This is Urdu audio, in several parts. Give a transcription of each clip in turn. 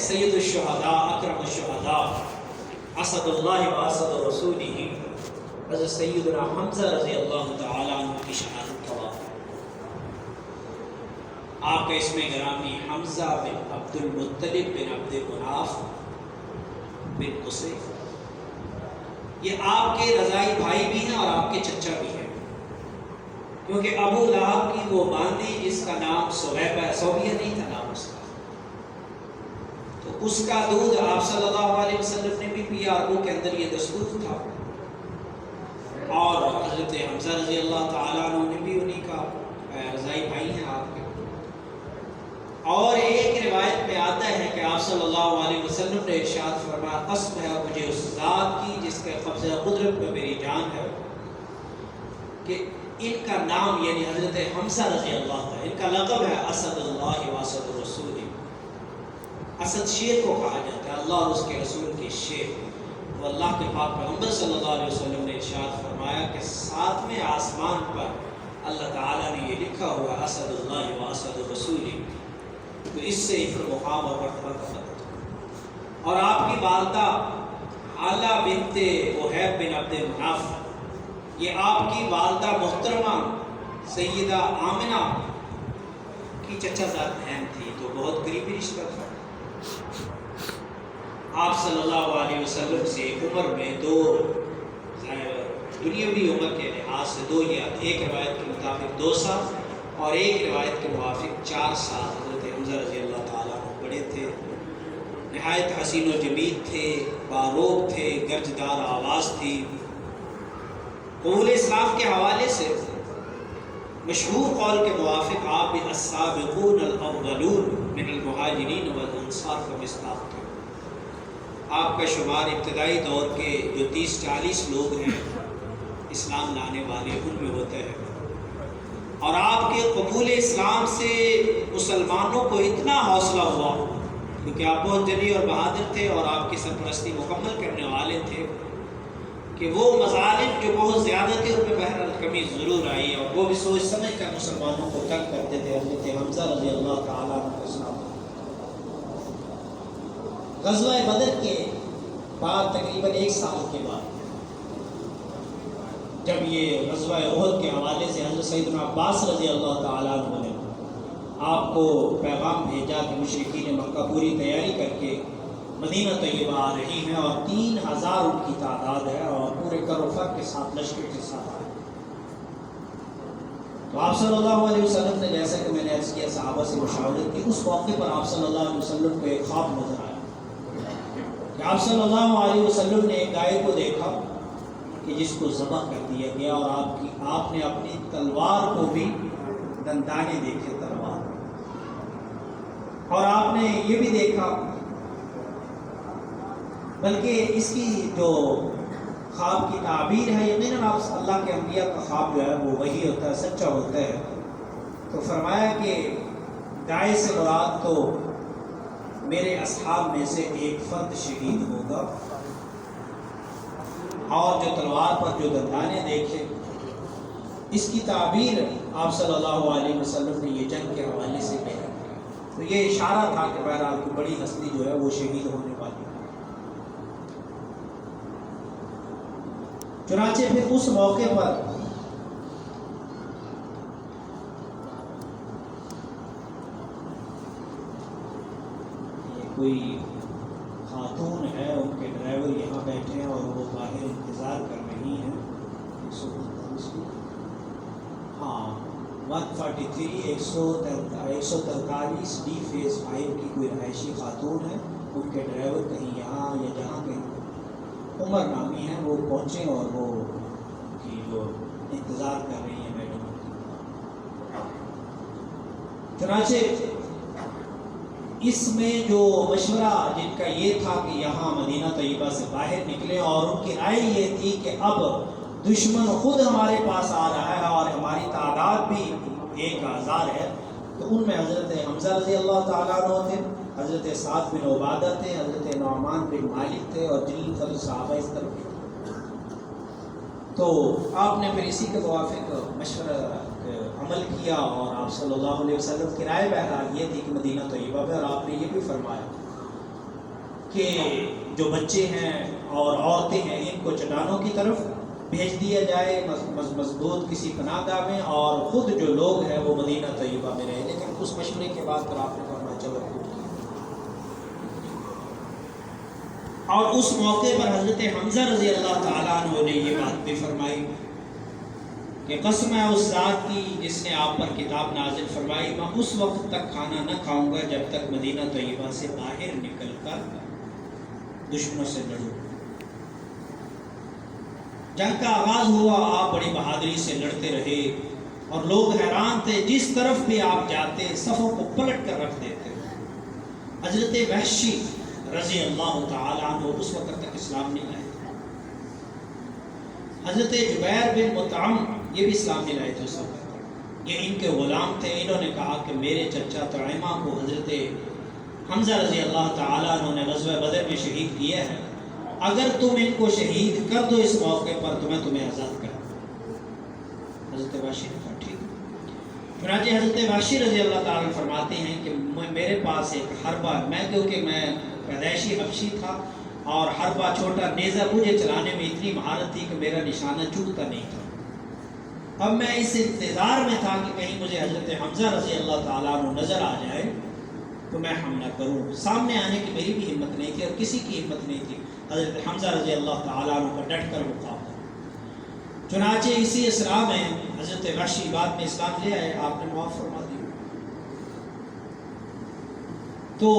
سید الشہداء اکرم الشہداء اسد اللہ و اسد رسولہ حضرت سیدنا حمزہ رضی اللہ تعالیٰ عنہ کی شہادت کا واقعہ۔ آپ کا اسم گرامی حمزہ بن عبد المطلب بن عبد مناف بن قصی، یہ آپ کے رضائی بھائی بھی ہیں اور آپ کے چچا بھی ہیں، کیونکہ ابو لہب کی وہ باندی جس کا نام صوبیہ نہیں تھا نام اس کا، تو اس کا دودھ آپ صلی اللہ علیہ وسلم نے بھی پیا اور وہ کے اندر یہ دستور تھا، اور حضرت حمزہ رضی اللہ تعالیٰ عنہ نے بھی انہی کا رضائی بھائی ہیں آپ کے۔ اور ایک روایت میں آتا ہے کہ آپ صلی اللہ علیہ وسلم نے ارشاد فرمایا، قسم ہے مجھے اس ذات کی جس کے قبضہ قدرت میں میری جان ہے، کہ ان کا نام یعنی حضرت حمزہ رضی اللہ تعالیٰ، ان کا لقب ہے اسد اللہ و اسد رسول، اسد شیر کو کہا جاتا ہے، اللہ اور اس کے رسول کے شیر۔ تو اللہ کے پاک پیغمبر صلی اللہ علیہ وسلم نے ارشاد فرمایا کہ 7ویں آسمان پر اللہ تعالیٰ نے یہ لکھا ہوا اسد اللہ و اسد رسول، تو اس سے افر مقام اور مرتبہ کا فتح۔ اور آپ کی والدہ حالہ بنت وہیب بن عبد مناف، یہ آپ کی والدہ محترمہ سیدہ آمنہ کی چچا زاد بہن تھی، تو بہت قریبی رشتہ تھا۔ آپ صلی اللہ علیہ وسلم سے عمر میں دنیاوی عمر کے لحاظ سے دو یا ایک روایت کے مطابق 2 سال اور ایک روایت کے موافق 4 سال حضرت حمزہ رضی اللہ تعالیٰ عنہ بڑے تھے، نہایت حسین و جمیل تھے، باروق تھے، گرجدار آواز تھی۔ قبول اسلام کے حوالے سے مشہور قول کے موافق آپ السابقون الاولون من المہاجرین والانصار کا مصداق تھے۔ آپ کا شمار ابتدائی دور کے جو 30-40 لوگ ہیں اسلام لانے والے ان میں ہوتا ہے، اور آپ کے قبول اسلام سے مسلمانوں کو اتنا حوصلہ ہوا کیونکہ آپ بہت جلی اور بہادر تھے اور آپ کی سرپرستی مکمل کرنے والے تھے، کہ وہ مظالم جو بہت زیادہ تھے ان میں بہرحال کمی ضرور آئی، اور وہ بھی سوچ سمجھ کر مسلمانوں کو تنگ کرتے تھے۔ حضرت حمزہ رضی اللہ تعالیٰ عنہ کو اسلام غزوہ بدر کے بعد تقریباً 1 سال کے بعد جب یہ غزوہ احد کے حوالے سے حضرت سیدنا عباس رضی اللہ تعالیٰ عنہ نے آپ کو پیغام بھیجا کہ مشرکین مکہ پوری تیاری کر کے مدینہ طیبہ آ رہی ہیں اور 3000 ان کی تعداد ہے اور پورے کر و فر کے ساتھ لشکر کے ساتھ آئے، تو آپ صلی اللہ علیہ وسلم نے جیسا کہ میں نے عرض کیا صحابہ سے مشاورت کی، اس موقع پر آپ صلی اللہ علیہ وسلم کو ایک خواب نظر آیا کہ آپ صلی اللہ علیہ وسلم نے ایک گائے کو دیکھا کہ جس کو ذبح کر دیا گیا، اور آپ نے اپنی تلوار کو بھی دندانے دیکھے تلوار، اور آپ نے یہ بھی دیکھا، بلکہ اس کی جو خواب کی تعبیر ہے یقیناً آپ اللہ کے انبیاء کا خواب جو ہے وہ وہی ہوتا ہے، سچا ہوتا ہے، تو فرمایا کہ گائے سے مراد تو میرے اصحاب میں سے ایک فرد شہید ہوگا، اور جو تلوار پر جو دندانے دیکھے، اس کی تعبیر آپ صلی اللہ علیہ وسلم نے یہ جنگ کے حوالے سے بیان کیا، تو یہ اشارہ تھا کہ بہرحال کی بڑی ہستی جو ہے وہ شہید ہونے والی ہے۔ چنانچہ پھر اس موقع پر کوئی خاتون ہے، ان کے ڈرائیور یہاں بیٹھے ہیں اور وہ باہر انتظار کر رہی ہیں، 143 143 ڈی فیز 5 کی کوئی رہائشی خاتون ہے، ان کے ڈرائیور کہیں یہاں یا جہاں کہیں عمر نامی ہیں، وہ پہنچے اور وہ کی جو انتظار کر رہی ہیں میڈم۔ چنانچہ اس میں جو مشورہ جن کا یہ تھا کہ یہاں مدینہ طیبہ سے باہر نکلیں، اور ان کی رائے یہ تھی کہ اب دشمن خود ہمارے پاس آ رہا ہے اور ہماری تعداد بھی 1000 ہے، تو ان میں حضرت حمزہ رضی اللہ تعالیٰ عنہ تھے، حضرت سعد بن عبادہ تھے، حضرت نعمان بن مالک تھے، اور جلیل القدر صحابہ اس طرف تھے۔ تو آپ نے پھر اسی کے موافق مشورہ عمل کیا، اور آپ صلی اللہ علیہ وسلم کی رائے بہرحال یہ تھی کہ مدینہ طیبہ میں، اور آپ نے یہ بھی فرمایا کہ جو بچے ہیں اور عورتیں ہیں ان کو چٹانوں کی طرف بھیج دیا جائے مضبوط کسی پناہ گاہ میں، اور خود جو لوگ ہیں وہ مدینہ طیبہ میں رہے. لیکن اس مشورے کے بعد پھر آپ نے فرمایا چلو. اور اس موقع پر حضرت حمزہ رضی اللہ تعالیٰ عنہ نے یہ بات بھی فرمائی کہ قسم ہے اس ذات کی جس نے آپ پر کتاب نازل فرمائی، میں اس وقت تک کھانا نہ کھاؤں گا جب تک مدینہ طیبہ سے باہر نکل کر دشمنوں سے لڑوں. جنگ کا آغاز ہوا، آپ بڑی بہادری سے لڑتے رہے اور لوگ حیران تھے. جس طرف بھی آپ جاتے صفوں کو پلٹ کر رکھ دیتے. حضرت وحشی رضی اللہ تعالیٰ عنہ اس وقت تک اسلام نہیں لائے. حضرت جبیر بن مطعم یہ بھی اسلام نہیں لائے تھے اس وقت. یہ ان کے غلام تھے. انہوں نے کہا کہ میرے چچا طعیمہ کو حضرت حمزہ رضی اللہ تعالیٰ عنہ نے غزوہ بدر میں شہید کیا ہے، اگر تم ان کو شہید کر دو اس موقع پر تو میں تمہیں آزاد کر دوں. حضرت وحشی نے کہا ٹھیک. چنانچہ حضرت وحشی رضی اللہ تعالیٰ فرماتے ہیں کہ میرے پاس ایک حربہ، میں کیونکہ میں پیدائشی حبشی تھا اور حربہ چھوٹا نیزہ مجھے چلانے میں اتنی مہارت تھی کہ میرا نشانہ چوکتا نہیں تھا. اب میں اس انتظار میں تھا کہ کہیں مجھے حضرت حمزہ رضی اللہ تعالیٰ عنہ نظر آ جائے تو میں حملہ کروں. سامنے آنے کی میری بھی ہمت نہیں تھی اور کسی کی ہمت نہیں تھی. حضرت حمزہ رضی اللہ تعالیٰ عنہ کا ڈٹ کر مقابلہ. چنانچہ اسی اسرا میں حضرت وحشی بعد میں اسلام لے آئے، آپ نے معاف فرما دیا. تو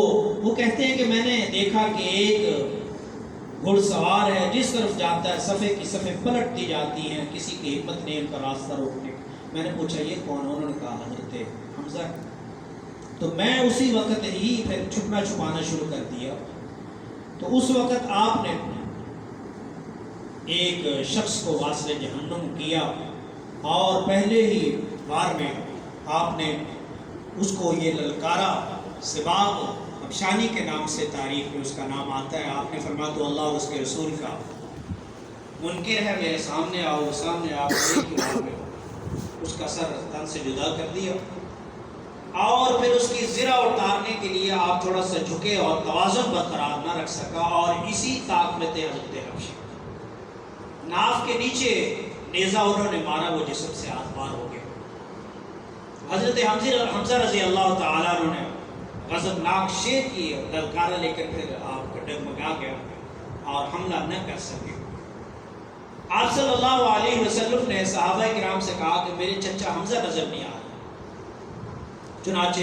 وہ کہتے ہیں کہ میں نے دیکھا کہ ایک گھڑ سوار ہے، جس طرف جاتا ہے صفے کی صفیں پلٹ دی جاتی ہیں، کسی کی ہمت نہیں ان کا راستہ روکنے. میں نے پوچھا یہ کون؟ انہوں نے کہا حضرت حمزہ. تو میں اسی وقت ہی پھر چھپنا چھپانا شروع کر دیا. تو اس وقت آپ نے ایک شخص کو واصل جہنم کیا اور پہلے ہی بار میں آپ نے اس کو یہ للکارا. سباق ابشانی کے نام سے تاریخ میں اس کا نام آتا ہے. آپ نے فرمایا تو اللہ اور اس کے رسول کا منکر ہے، میرے سامنے آؤ. سامنے آپ نے اس کا سر تن سے جدا کر دیا اور پھر اس کی زرہ اتارنے کے لیے آپ تھوڑا سا جھکے اور توازن برقرار نہ رکھ سکا اور اسی طاق میں تھے حضرت حبشی. ناف کے نیچے نیزہ انہوں نے مارا، وہ جسم سے آزمار ہو گیا. حضرت حمزہ رضی اللہ تعالیٰ عنہ نے غضبناک شیر کی للکارا، لیکن پھر آپ کا ڈگمگا گیا اور حملہ نہ کر سکے. آپ صلی اللہ علیہ وسلم نے صحابہ کرام سے کہا کہ میرے چچا حمزہ نظر نہیں آ رہا. چنانچہ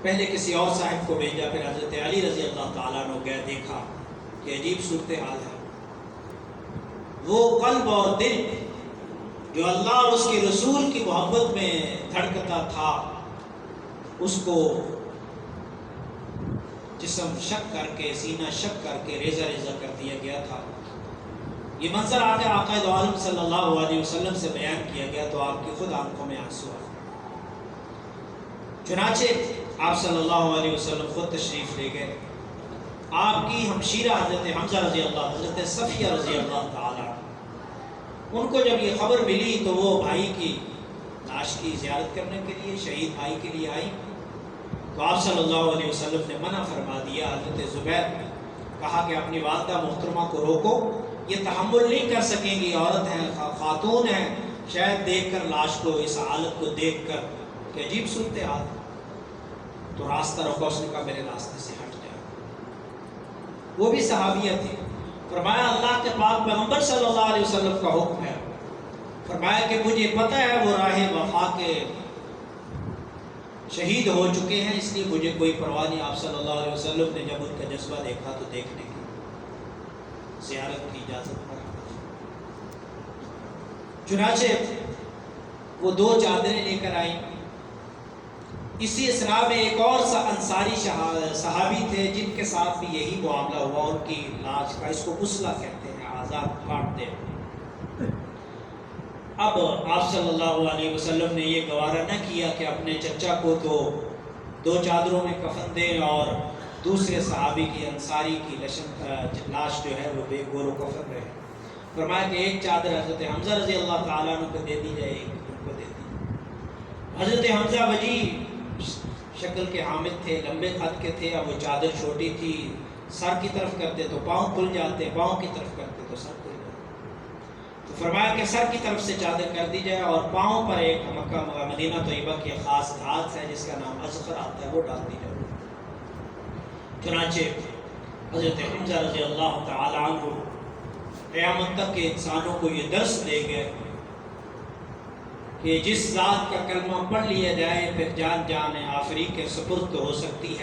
پہلے کسی اور صاحب کو بھیجا، پھر حضرت علی رضی اللہ تعالیٰ نے گئے، دیکھا کہ عجیب صورتحال ہے. وہ قلب اور دل جو اللہ اور اس کے رسول کی محبت میں دھڑکتا تھا، اس کو جسم شک کر کے، سینہ شک کر کے ریزہ ریزہ کر دیا گیا تھا. یہ منظر آگے آقا دو عالم صلی اللہ علیہ وسلم سے بیان کیا گیا تو آپ کی خود آنکھوں میں آنسو آئے. چنانچہ آپ صلی اللہ علیہ وسلم خود تشریف لے گئے. آپ کی ہمشیرہ حضرت حمزہ رضی اللہ، حضرت صفیہ رضی اللہ تعالیٰ، ان کو جب یہ خبر ملی تو وہ بھائی کی لاش کی زیارت کرنے کے لیے، شہید بھائی کے لیے آئی. تو آپ صلی اللہ علیہ وسلم نے منع فرما دیا. حضرت زبیر کہا کہ اپنی والدہ محترمہ کو روکو، یہ تحمل نہیں کر سکیں گی، عورت ہیں، خاتون ہیں، شاید دیکھ کر لاش کو، اس حالت کو دیکھ کر کہ عجیب صورتحال. تو راستہ روکا. اس نے کہا میرے راستے سے ہٹ جائے. وہ بھی صحابیہ تھی. فرمایا اللہ کے پاک پیغمبر صلی اللہ علیہ وسلم کا حکم ہے. فرمایا کہ مجھے پتہ ہے وہ راہ وفا کے شہید ہو چکے ہیں، اس لیے مجھے کوئی پرواہ نہیں. آپ صلی اللہ علیہ وسلم نے جب ان کا جذبہ دیکھا تو دیکھنے کی زیارت کی اجازت پر. چنانچہ وہ 2 چادریں لے کر آئیں. اسی اسرا میں ایک اور انصاری صحابی تھے جن کے ساتھ بھی یہی معاملہ ہوا. ان کی لاش کا، اس کو غسلہ کہتے ہیں، آزاد کاٹ دیں. اب آپ صلی اللہ علیہ وسلم نے یہ گوارا نہ کیا کہ اپنے چچا کو تو 2 چادروں میں کفن دیں اور دوسرے صحابی کی، انصاری کی لاش جو ہے وہ بے گور و کفن رہے. فرمایا کہ ایک چادر حضرت حمزہ رضی اللہ تعالیٰ عنہ کو دے دی جائے، ایک ان کو دے دی. حضرت حمزہ وجی شکل کے حامل تھے، لمبے قد کے تھے. اب وہ چادر چھوٹی تھی، سر کی طرف کرتے تو پاؤں کھل جاتے، پاؤں کی طرف کرتے تو سر کھل جاتے۔ تو فرمایا کہ سر کی طرف سے چادر کر دی جائے اور پاؤں پر ایک مکہ مدینہ طیبہ کی خاص دھات ہے جس کا نام اذخر آتا ہے، وہ ڈال دی جائے۔ چنانچہ حضرت حمزہ رضی اللہ تعالی عنہ قیامت تک کے انسانوں کو یہ درس دے گئے کہ جس ذات کا کلمہ پڑھ لیا جائے پھر جان آفری کے سپرد ہو سکتی ہے۔